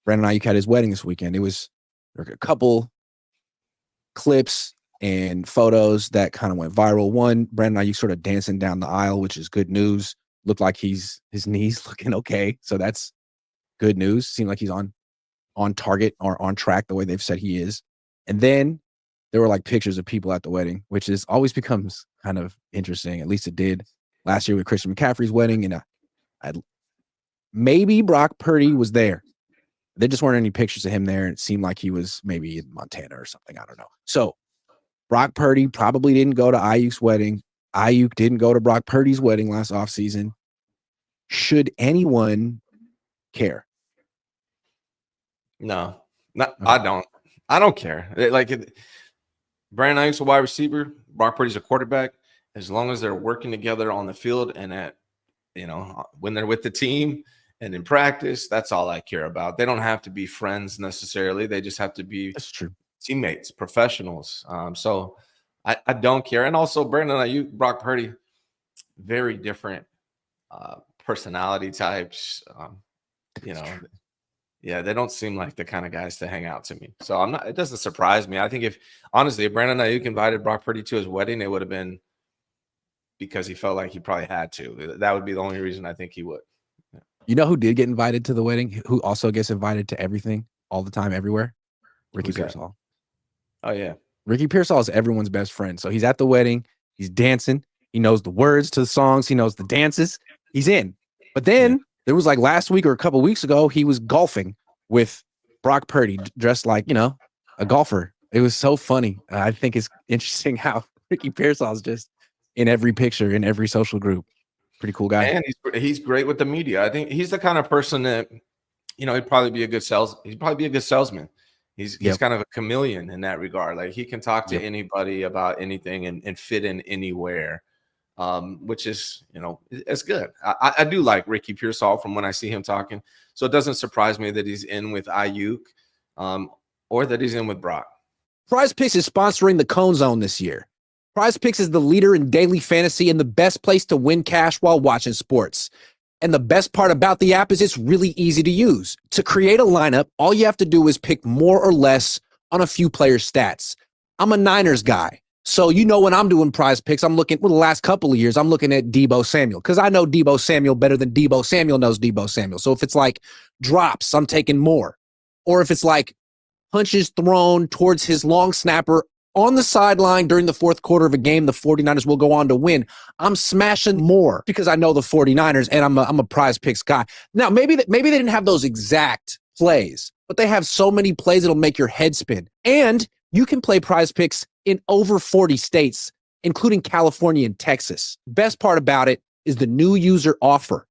Brandon Aiyuk had his wedding this weekend. There were a couple clips and photos that kind of went viral. One, Brandon Aiyuk sort of dancing down the aisle, which is good news. Looked like his knees looking okay. So that's good news. Seemed like he's on target or on track the way they've said he is. And then there were like pictures of people at the wedding, which is always becomes kind of interesting. At least it did last year with Christian McCaffrey's wedding. And maybe Brock Purdy was there. There just weren't any pictures of him there. And it seemed like he was maybe in Montana or something. I don't know. So Brock Purdy probably didn't go to Aiyuk's wedding. Aiyuk didn't go to Brock Purdy's wedding last offseason. Should anyone care? No, I don't. I don't care. Brandon Aiyuk's a wide receiver. Brock Purdy's a quarterback. As long as they're working together on the field and when they're with the team and in practice, that's all I care about. They don't have to be friends necessarily. They just have to be teammates, professionals. So I don't care. And also Brandon Aiyuk, Brock Purdy, very different personality types. Yeah, they don't seem like the kind of guys to hang out to me. So it doesn't surprise me. I think if Brandon Aiyuk invited Brock Purdy to his wedding, it would have been because he felt like he probably had to. That would be the only reason I think he would. Yeah. You know who did get invited to the wedding? Who also gets invited to everything all the time, everywhere? Ricky Pearsall. Oh, yeah. Ricky Pearsall is everyone's best friend. So he's at the wedding. He's dancing. He knows the words to the songs. He knows the dances. He's in. But then there was like last week or a couple of weeks ago, he was golfing with Brock Purdy dressed like, a golfer. It was so funny. I think it's interesting how Ricky Pearsall is just in every picture, in every social group. Pretty cool guy. And he's great with the media. I think he's the kind of person that, he'd probably be a good salesman. He's kind of a chameleon in that regard. Like he can talk to anybody about anything and fit in anywhere. Which is, it's good. I do like Ricky Pearsall from when I see him talking. So it doesn't surprise me that he's in with Aiyuk or that he's in with Brock. PrizePicks is sponsoring the Cohn Zone this year. PrizePicks is the leader in daily fantasy and the best place to win cash while watching sports. And the best part about the app is it's really easy to use. To create a lineup, all you have to do is pick more or less on a few players' stats. I'm a Niners guy. So, when I'm doing PrizePicks, I'm looking, the last couple of years, I'm looking at Deebo Samuel because I know Deebo Samuel better than Deebo Samuel knows Deebo Samuel. So if it's like drops, I'm taking more. Or if it's like punches thrown towards his long snapper on the sideline during the fourth quarter of a game, the 49ers will go on to win. I'm smashing more because I know the 49ers and I'm a PrizePicks guy. Now, maybe they didn't have those exact plays, but they have so many plays that'll make your head spin. And you can play PrizePicks in over 40 states, including California and Texas. Best part about it is the new user offer.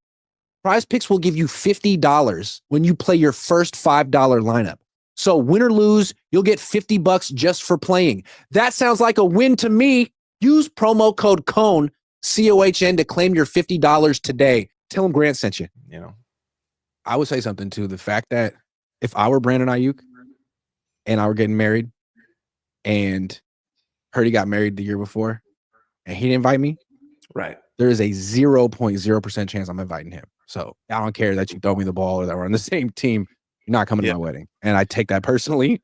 PrizePicks will give you $50 when you play your first $5 lineup. So win or lose, you'll get $50 just for playing. That sounds like a win to me. Use promo code COHN, COHN, to claim your $50 today. Tell them Grant sent you. I would say something too. The fact that if I were Brandon Aiyuk and I were getting married and Purdy got married the year before and he didn't invite me, right? There is a 0.0% chance I'm inviting him. So I don't care that you throw me the ball or that we're on the same team. You're not coming to my wedding. And I take that personally.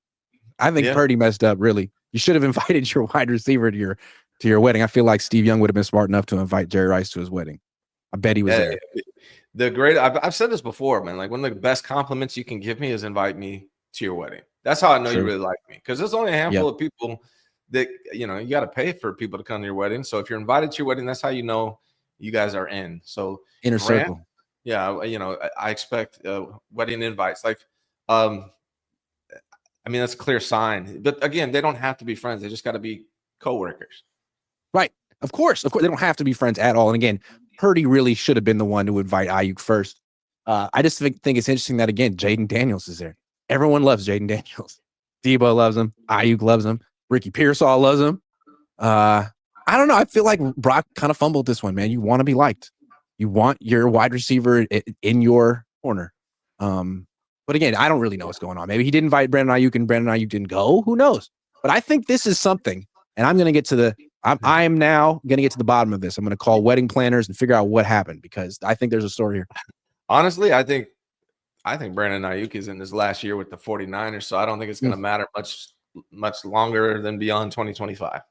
I think Purdy messed up, really. You should have invited your wide receiver to your wedding. I feel like Steve Young would have been smart enough to invite Jerry Rice to his wedding. I bet he was there. I've said this before, man. Like one of the best compliments you can give me is invite me to your wedding. That's how I know you really like me. Because there's only a handful of people that, you got to pay for people to come to your wedding. So if you're invited to your wedding, that's how you know you guys are in. So inner circle. Yeah, I expect wedding invites. Like, that's a clear sign. But again, they don't have to be friends. They just got to be coworkers. Right. Of course. They don't have to be friends at all. And again, Purdy really should have been the one to invite Aiyuk first. I just think it's interesting that, again, Jaden Daniels is there. Everyone loves Jaden Daniels. Deebo loves him. Aiyuk loves him. Ricky Pearsall loves him. I don't know. I feel like Brock kind of fumbled this one, man. You want to be liked. You want your wide receiver in your corner. But again, I don't really know what's going on. Maybe he didn't invite Brandon Aiyuk and Brandon Aiyuk didn't go. Who knows? But I think this is something, and I'm going to get to I am now going to get to the bottom of this. I'm going to call wedding planners and figure out what happened because I think there's a story here. Honestly, I think I think Brandon Aiyuk is in his last year with the 49ers, so I don't think it's going to matter much longer than beyond 2025.